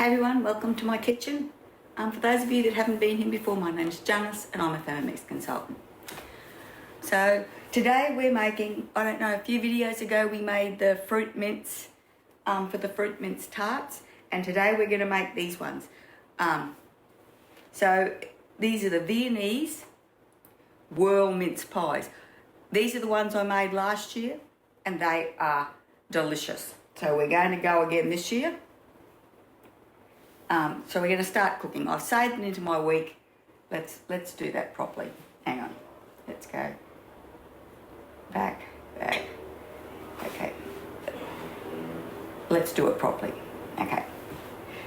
Hey everyone, welcome to my kitchen. For those of you that haven't been here before, my name is Janice and I'm a Thermomix consultant. So today we're making, I don't know, a few videos ago we made the fruit mince for the fruit mince tarts, and today we're going to make these ones. So these are the Viennese whirl mince pies. These are the ones I made last year and they are delicious. So we're going to go again this year. So we're going to start cooking. I've saved it into my week. Let's do that properly. Hang on. Let's go back. Okay. Let's do it properly. Okay.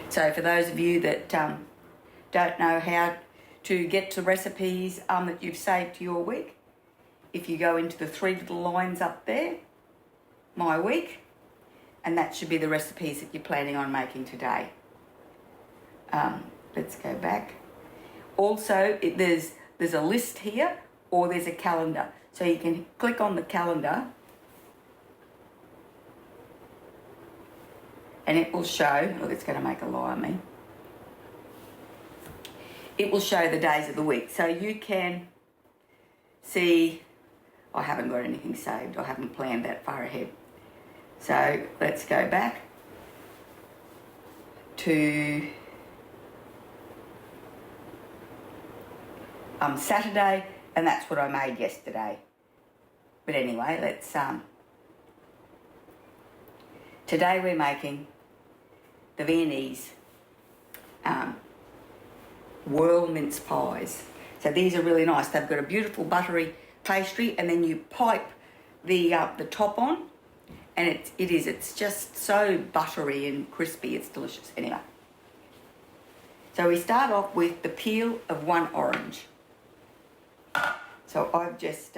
So for those of you that don't know how to get to recipes that you've saved to your week, if you go into the three little lines up there, my week, and that should be the recipes that you're planning on making today. Let's go back. Also, there's a list here, or there's a calendar. So you can click on the calendar and it will show, look, it's going to make a lie of me. It will show the days of the week. So you can see, I haven't got anything saved. I haven't planned that far ahead. So let's go back to Saturday, and that's what I made yesterday. But anyway, let's today we're making the Viennese whirl mince pies. So these are really nice. They've got a beautiful buttery pastry, and then you pipe the top on, and it's just so buttery and crispy. It's delicious. Anyway, so we start off with the peel of one orange. So I've just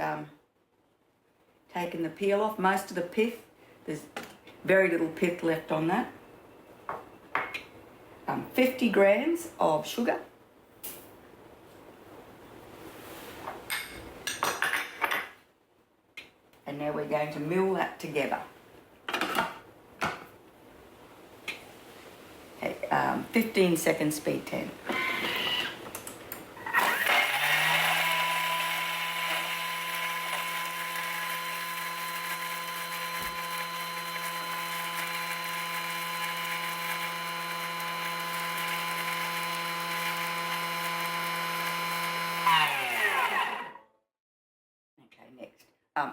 taken the peel off, most of the pith. There's very little pith left on that. 50 grams of sugar. And now we're going to mill that together. Okay, 15 seconds, speed 10.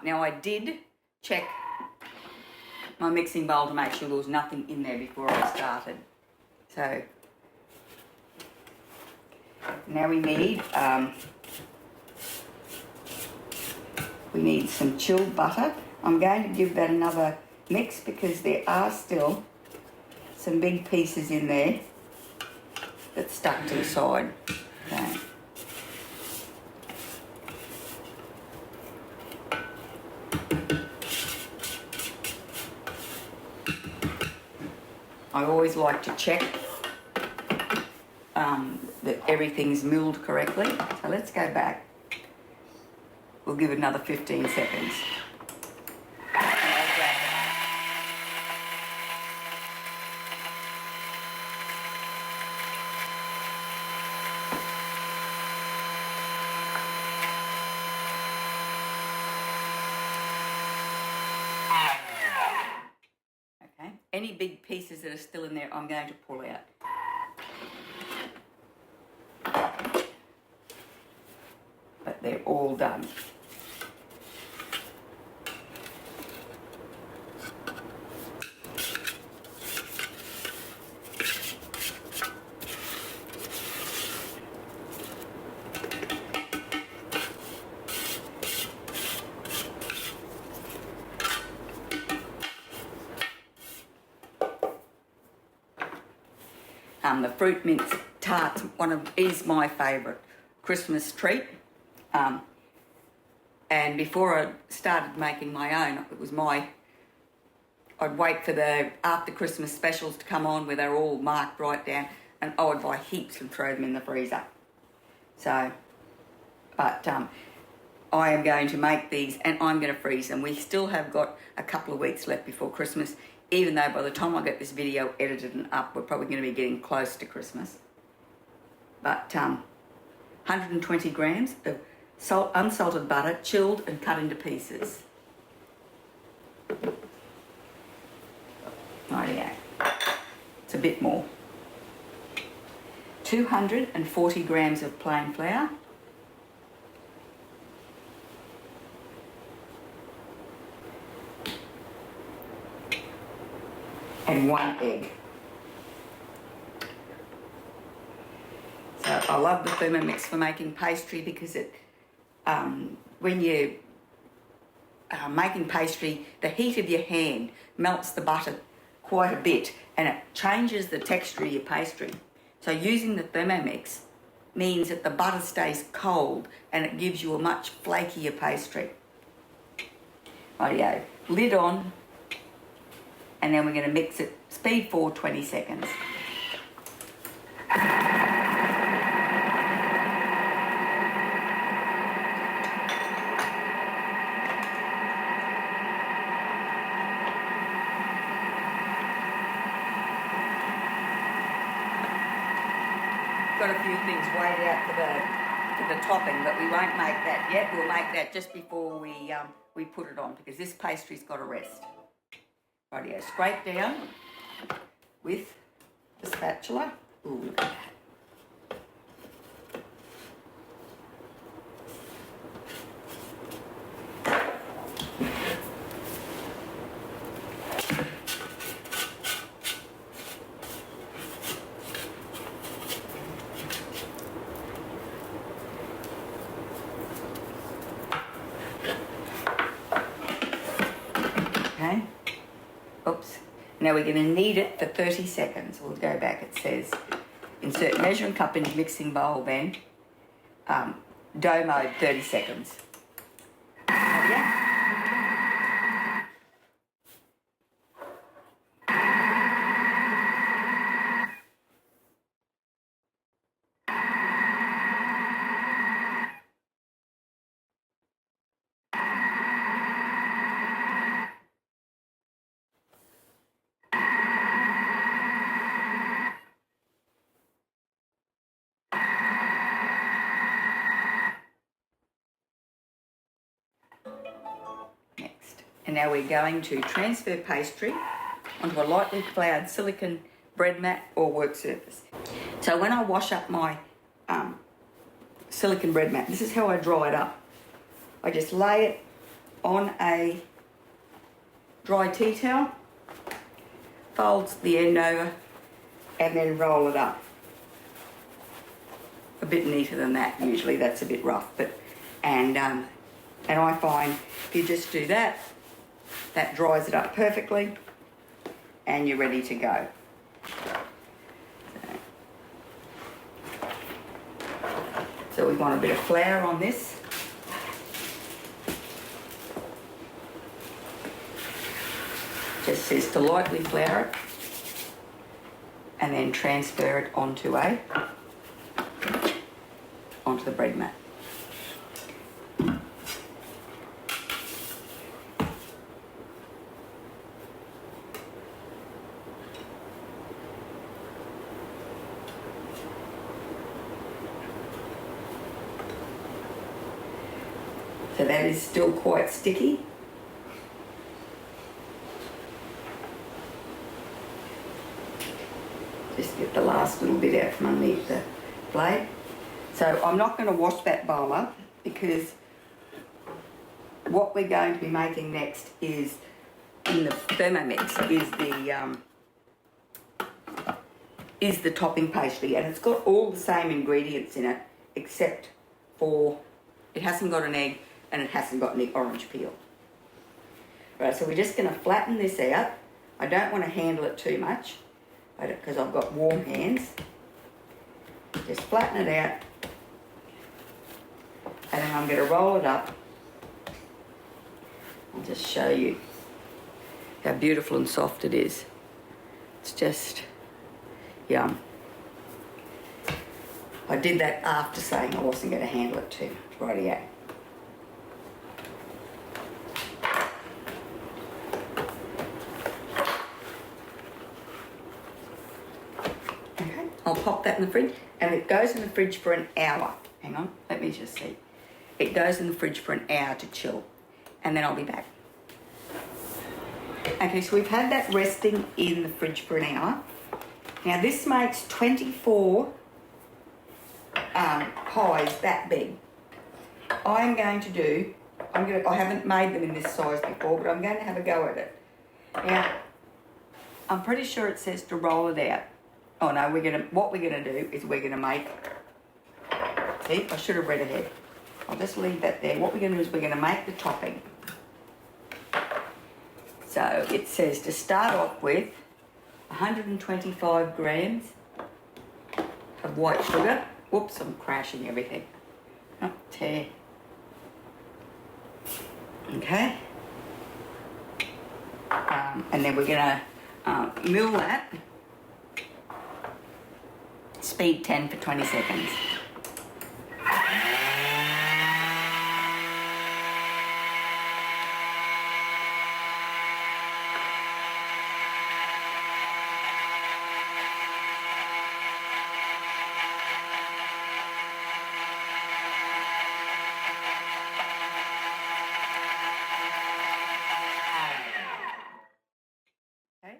Now I did check my mixing bowl to make sure there was nothing in there before I started. So now we need some chilled butter. I'm going to give that another mix because there are still some big pieces in there that's stuck to the side. Okay. I always like to check that everything's milled correctly. So let's go back. We'll give it another 15 seconds. Any big pieces that are still in there, I'm going to pull out. But they're all done. The fruit mince tart is my favourite Christmas treat. And before I started making my own, I'd wait for the after Christmas specials to come on where they're all marked right down, and I would buy heaps and throw them in the freezer. So, but I am going to make these and I'm going to freeze them. We still have got a couple of weeks left before Christmas. even though by the time I get this video edited and up, we're probably going to be getting close to Christmas. But 120 grams of unsalted butter, chilled and cut into pieces. Rightio. It's a bit more. 240 grams of plain flour. And 1 egg. So I love the Thermomix for making pastry because it, when you're making pastry, the heat of your hand melts the butter quite a bit and it changes the texture of your pastry. So using the Thermomix means that the butter stays cold and it gives you a much flakier pastry. Rightio, lid on, and then we're going to mix it, speed forward 20 seconds. Got a few things weighed out for the topping, but we won't make that yet. We'll make that just before we put it on because this pastry's got to rest. Rightio, scrape down with the spatula. Ooh, look at that. Okay. Oops. Now we're going to knead it for 30 seconds. We'll go back. It says, insert measuring cup into mixing bowl then. Dough mode, 30 seconds. Yeah. And now we're going to transfer pastry onto a lightly floured silicone bread mat or work surface. So when I wash up my silicone bread mat, this is how I dry it up. I just lay it on a dry tea towel, fold the end over, and then roll it up. A bit neater than that, usually that's a bit rough, but and I find if you just do that, that dries it up perfectly and you're ready to go. So we want a bit of flour on this. Just says to lightly flour it and then transfer it onto the bread mat. So that is still quite sticky. Just get the last little bit out from underneath the blade. So I'm not going to wash that bowl up because what we're going to be making next is, in the Thermomix, is the topping pastry, and it's got all the same ingredients in it except for it hasn't got an egg and it hasn't got any orange peel. Right, so we're just going to flatten this out. I don't want to handle it too much because I've got warm hands. Just flatten it out, and then I'm going to roll it up. I'll just show you how beautiful and soft it is. It's just yum. I did that after saying I wasn't going to handle it too much. Rightio. I'll pop that in the fridge, and it goes in the fridge for an hour. Hang on, let me just see. It goes in the fridge for an hour to chill, and then I'll be back. Okay, so we've had that resting in the fridge for an hour. Now this makes 24 pies that big. I'm going to do, I haven't made them in this size before, but I'm going to have a go at it. Now, I'm pretty sure it says to roll it out. Oh no, what we're gonna do is we're gonna make, see, I should have read ahead. I'll just leave that there. What we're gonna do is we're gonna make the topping. So it says to start off with 125 grams of white sugar. Whoops, I'm crashing everything. Oh, tear. Okay. And then we're gonna mill that. Speed 10 for 20 seconds. Okay.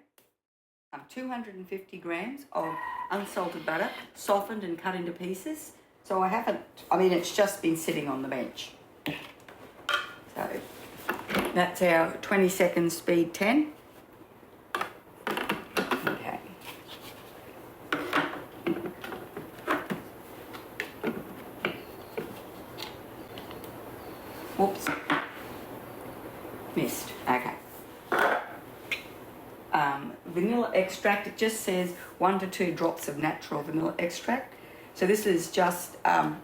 250 grams of unsalted butter, softened and cut into pieces. So it's just been sitting on the bench. So that's our 20 second speed 10. Okay. Whoops. Missed. Okay. Vanilla extract, it just says 1 to 2 drops of natural vanilla extract. So this is just a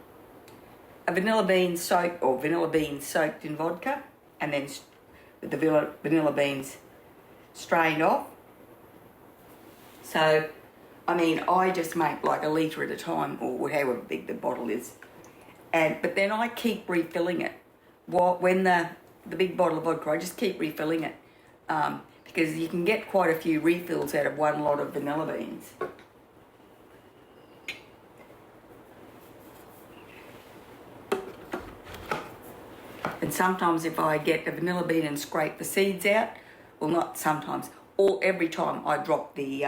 vanilla bean soaked in vodka, and then the vanilla beans strained off. So, I just make like a litre at a time, or however big the bottle is. But then I keep refilling it. When the big bottle of vodka, I just keep refilling it. Because you can get quite a few refills out of one lot of vanilla beans. And sometimes if I get a vanilla bean and scrape the seeds out, well, not sometimes, every time I drop the,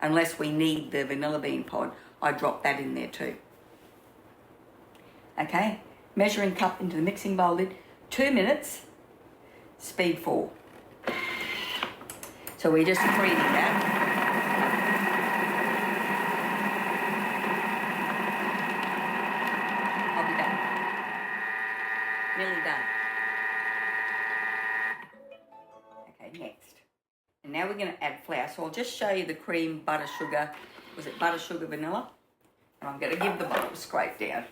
unless we need the vanilla bean pod, I drop that in there too. Okay, measuring cup into the mixing bowl lid, 2 minutes, speed 4. So we're just creaming that. I'll be done. Nearly done. Okay, next. And now we're going to add flour. So I'll just show you the cream, butter, sugar. Was it butter, sugar, vanilla? And I'm going to give the bowl a scrape down.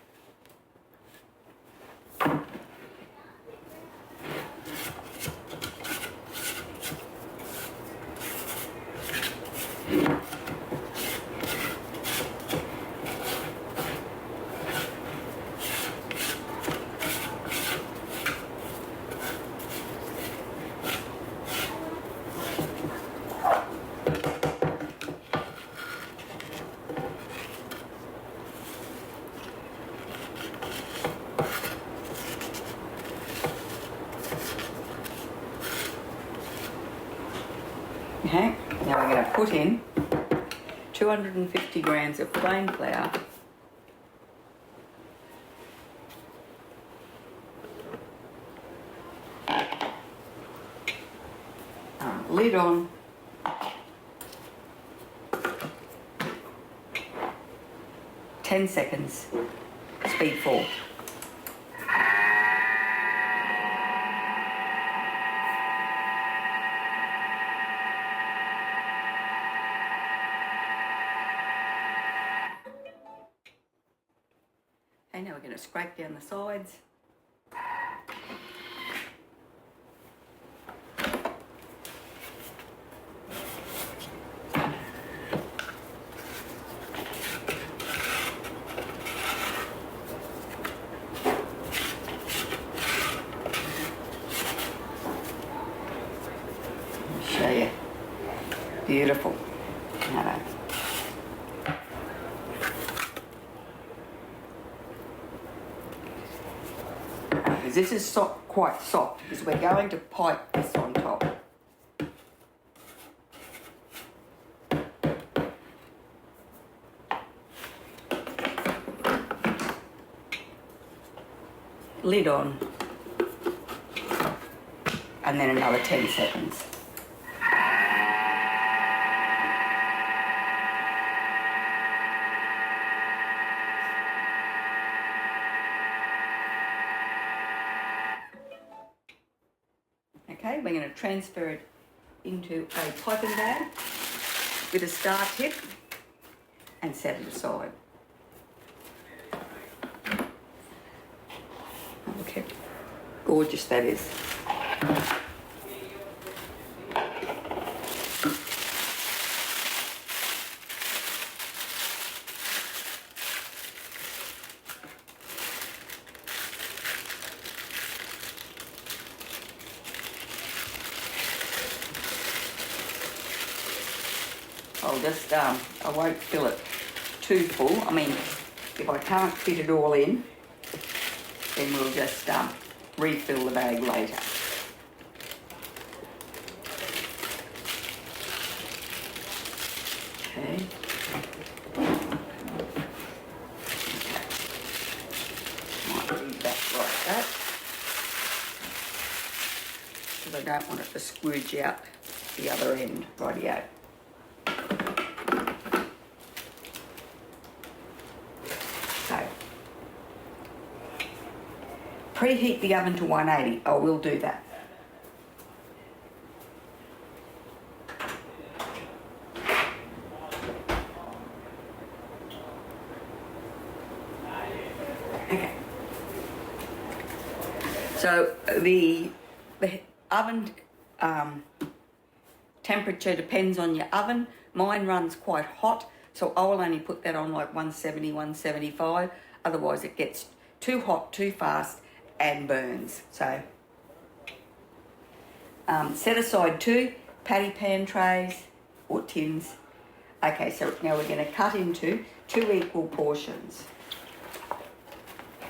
Okay, now we're going to put in 250 grams of plain flour, lid on, ten seconds, speed 4. Okay, now we're going to scrape down the sides. Show you. Beautiful. because this is quite soft, because we're going to pipe this on top. Lid on, and then another 10 seconds. Okay, we're going to transfer it into a piping bag with a star tip and set it aside. Look how gorgeous that is. I'll just, I won't fill it too full. I mean, if I can't fit it all in, then we'll just refill the bag later. Okay. Might leave that like that, because I don't want it to squidge out the other end. Rightio. Preheat the oven to 180. I will do that. Okay. So the oven temperature depends on your oven. Mine runs quite hot, so I will only put that on like 170, 175. Otherwise it gets too hot too fast and burns. So set aside 2 patty pan trays or tins. Okay, so now we're going to cut into 2 equal portions,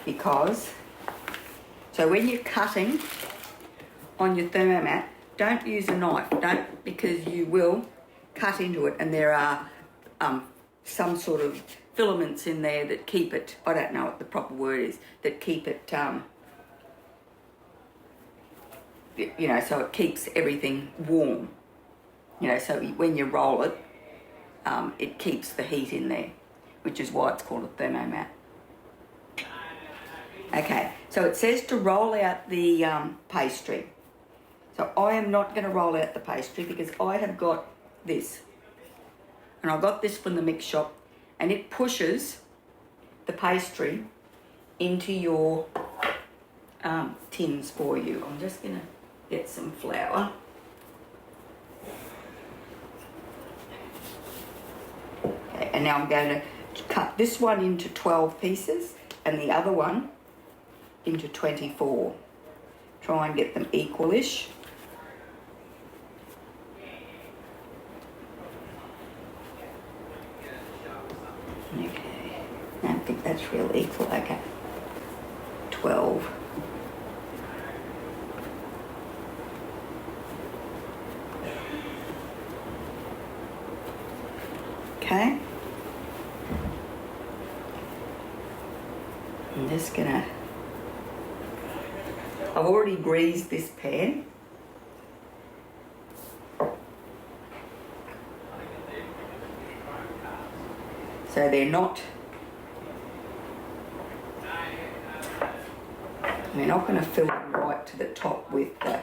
because so when you're cutting on your Thermomat, don't use a knife, because you will cut into it, and there are some sort of filaments in there that keep it, I don't know what the proper word is, that keep it you know, so it keeps everything warm. You know, so when you roll it, it keeps the heat in there, which is why it's called a Thermomat. Okay, so it says to roll out the pastry. So I am not going to roll out the pastry, because I have got this. And I got this from the mix shop, and it pushes the pastry into your tins for you. I'm just going to get some flour. Okay, and now I'm going to cut this one into 12 pieces and the other one into 24. Try and get them equalish. Okay, I don't think that's real equal. Okay, 12. Okay, I'm just gonna, I've already greased this pan. So they're not going to fill them right to the top with the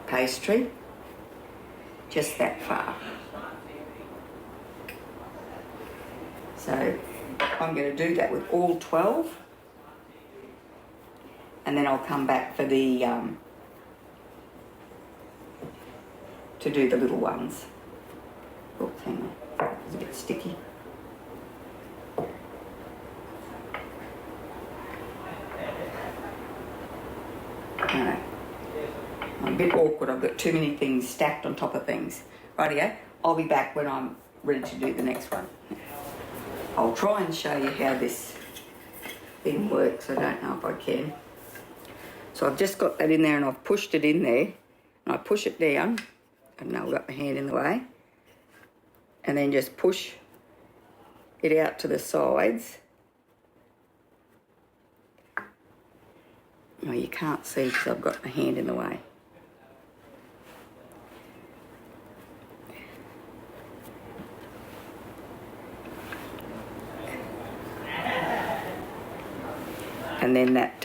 pastry, just that far. So I'm going to do that with all 12, and then I'll come back for the to do the little ones. Oh, hang on, it's a bit sticky. No. I'm a bit awkward, I've got too many things stacked on top of things. Rightio, I'll be back when I'm ready to do the next one. I'll try and show you how this thing works. I don't know if I can. So I've just got that in there and I've pushed it in there. And I push it down. I don't know, I've got my hand in the way. And then just push it out to the sides. No, you can't see because I've got my hand in the way. And then that,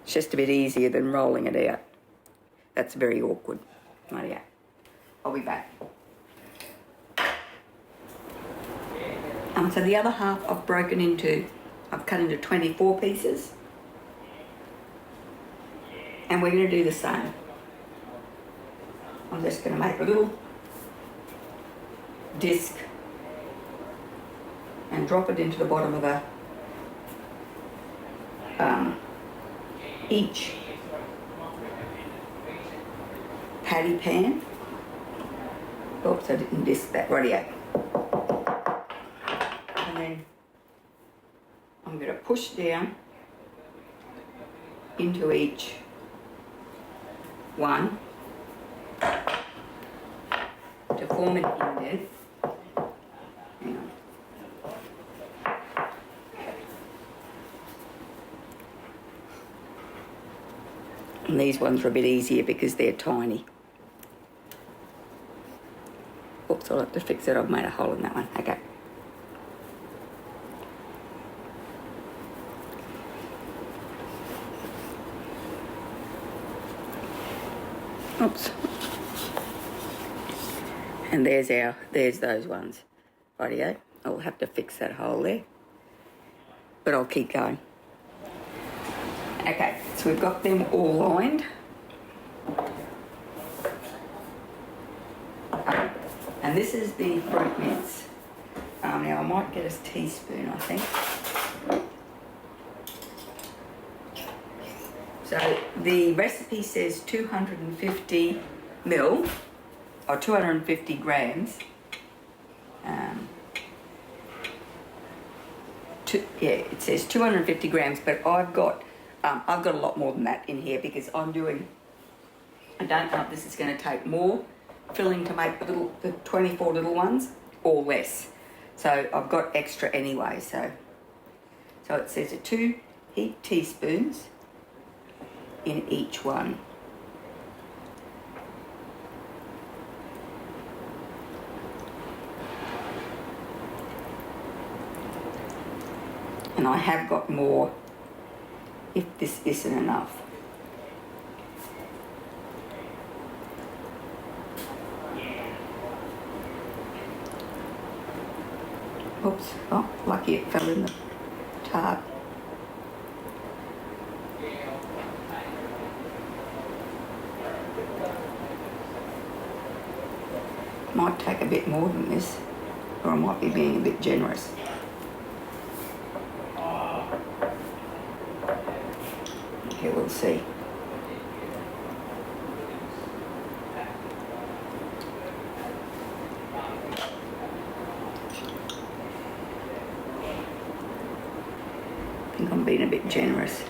it's just a bit easier than rolling it out. That's very awkward. Rightio. I'll be back. So the other half I've cut into 24 pieces. And we're going to do the same. I'm just going to make a little disc and drop it into the bottom of each patty pan. Oops, I didn't disc that. Rightio. And then I'm going to push down into each one to form an indent. Hang on. And these ones are a bit easier because they're tiny. Oops, I'll have to fix it. I've made a hole in that one. Okay. Oops. And there's those ones. Rightio. I'll have to fix that hole there. But I'll keep going. Okay, so we've got them all lined. And this is the fruit mince. Now I might get a teaspoon, I think. So the recipe says 250 ml or 250 grams. It says 250 grams, but I've got a lot more than that in here because I don't know if this is going to take more filling to make the 24 little ones or less. So I've got extra anyway. So it says 2 heaped teaspoons in each one. And I have got more if this isn't enough. Oops, oh, lucky it fell in the tub. Might take a bit more than this, or I might be being a bit generous. Okay, we'll see. I think I'm being a bit generous.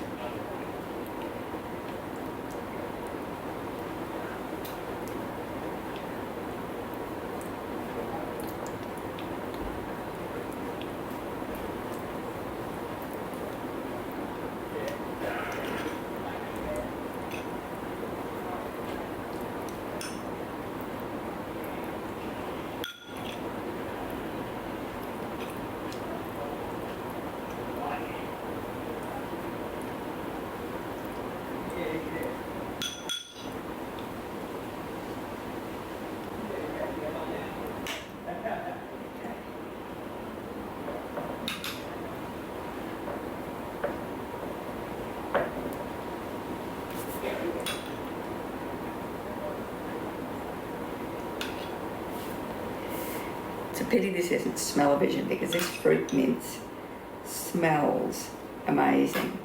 It's a pity this isn't smell-o-vision because this fruit mince smells amazing.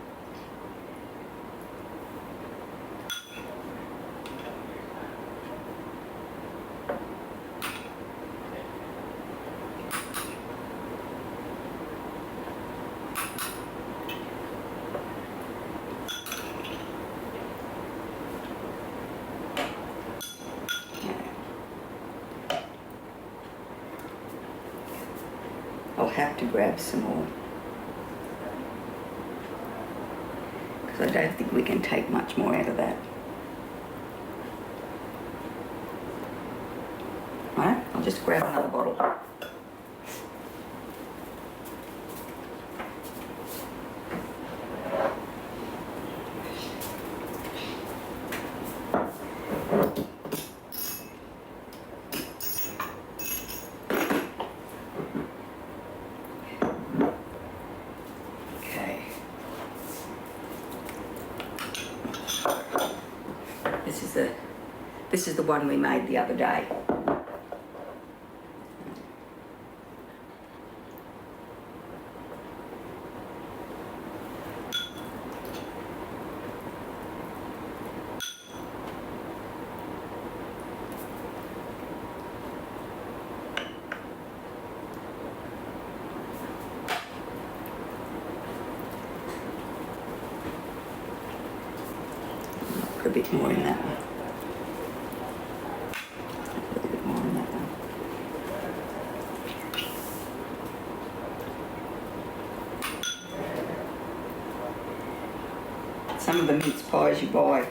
have to grab some more. Because I don't think we can take much more out of that. Right, I'll just grab another bottle. This is the one we made the other day. Put a bit more in that one. Some of the mince pies you buy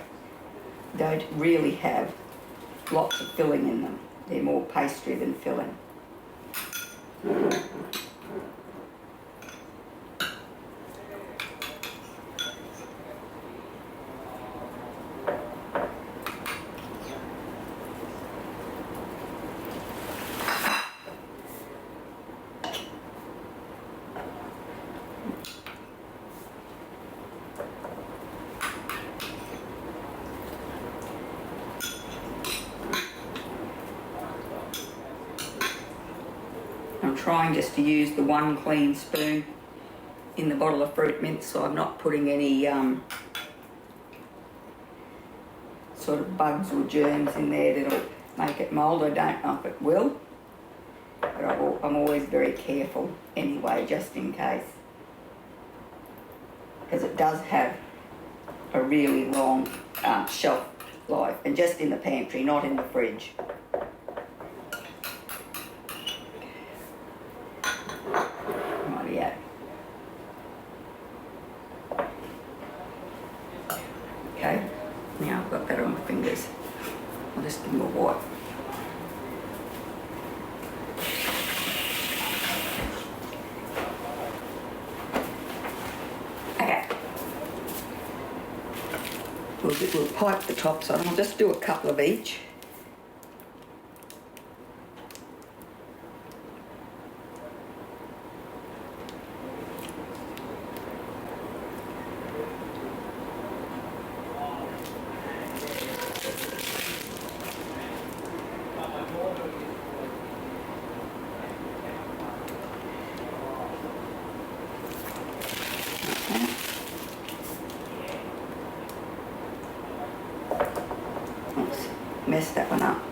don't really have lots of filling in them. They're more pastry than filling. I'm trying just to use the one clean spoon in the bottle of fruit mince, so I'm not putting any sort of bugs or germs in there that'll make it mould. I don't know if it will, but I'm always very careful anyway, just in case, because it does have a really long shelf life, and just in the pantry, not in the fridge. Okay, now I've got that on my fingers. I'll just give them a wipe. Okay. We'll pipe the tops on. I'll just do a couple of each. Messed that one up.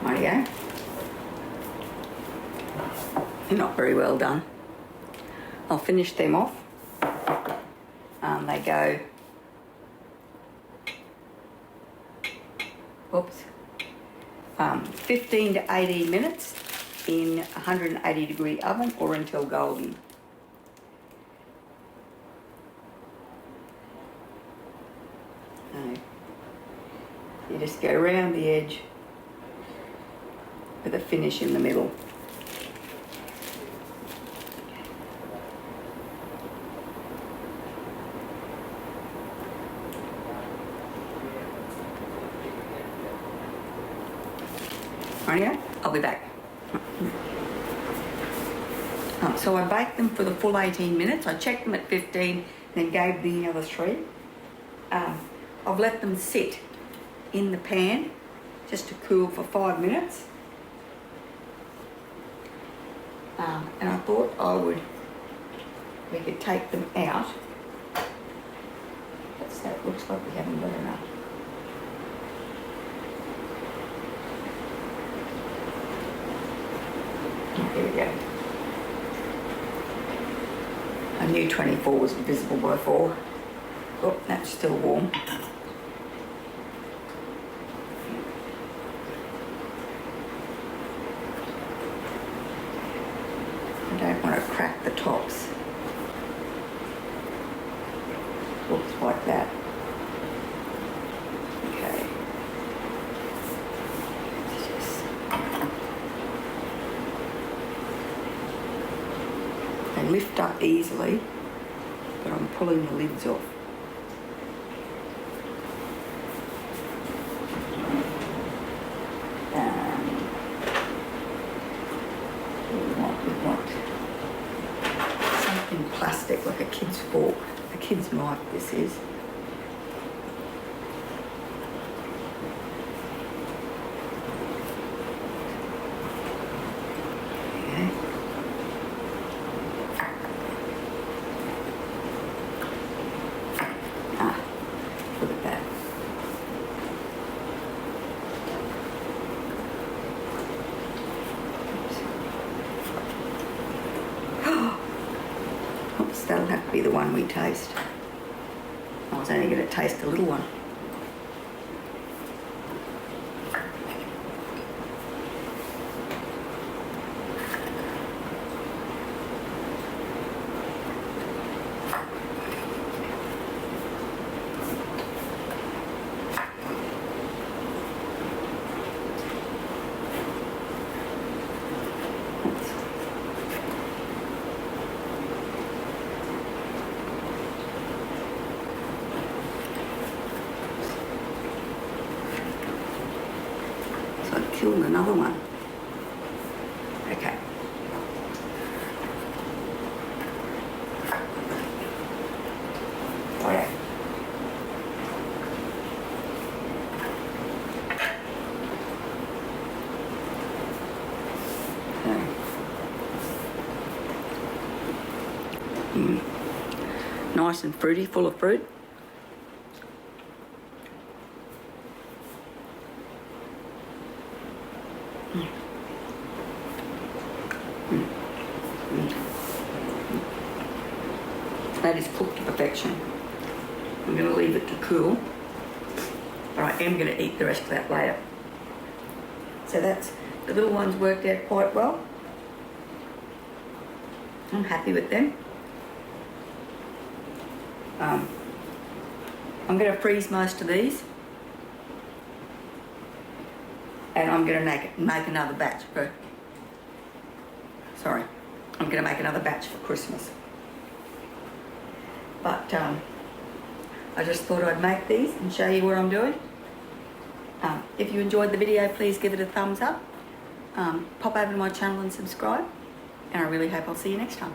Rightio. They're not very well done. I'll finish them off. They go, oops, 15 to 18 minutes in 180 degree oven or until golden. You just go around the edge with a finish in the middle. Rightio, I'll be back. So I baked them for the full 18 minutes. I checked them at 15, then gave the other 3. I've let them sit in the pan just to cool for 5 minutes. And I thought we could take them out. What's that? Looks like we haven't got enough. Here we go. knew 24 was divisible by 4. Oh, that's still warm. I don't want to crack the tops. Looks like that. Okay. They lift up easily, but I'm pulling the lids off. We want something plastic, like a kid's fork, a kid's knife this is. Look at that. Oops, that'll have to be the one we taste. I was only going to taste a little one. Killed another one. Okay. Right. Nice and fruity, full of fruit. That is cooked to perfection. I'm going to leave it to cool, but I am going to eat the rest of that later. So that's, the little ones worked out quite well. I'm happy with them. I'm going to freeze most of these, and I'm going to make another batch for, sorry, I'm going to make another batch for Christmas. But I just thought I'd make these and show you what I'm doing. If you enjoyed the video, please give it a thumbs up. Pop over to my channel and subscribe. And I really hope I'll see you next time.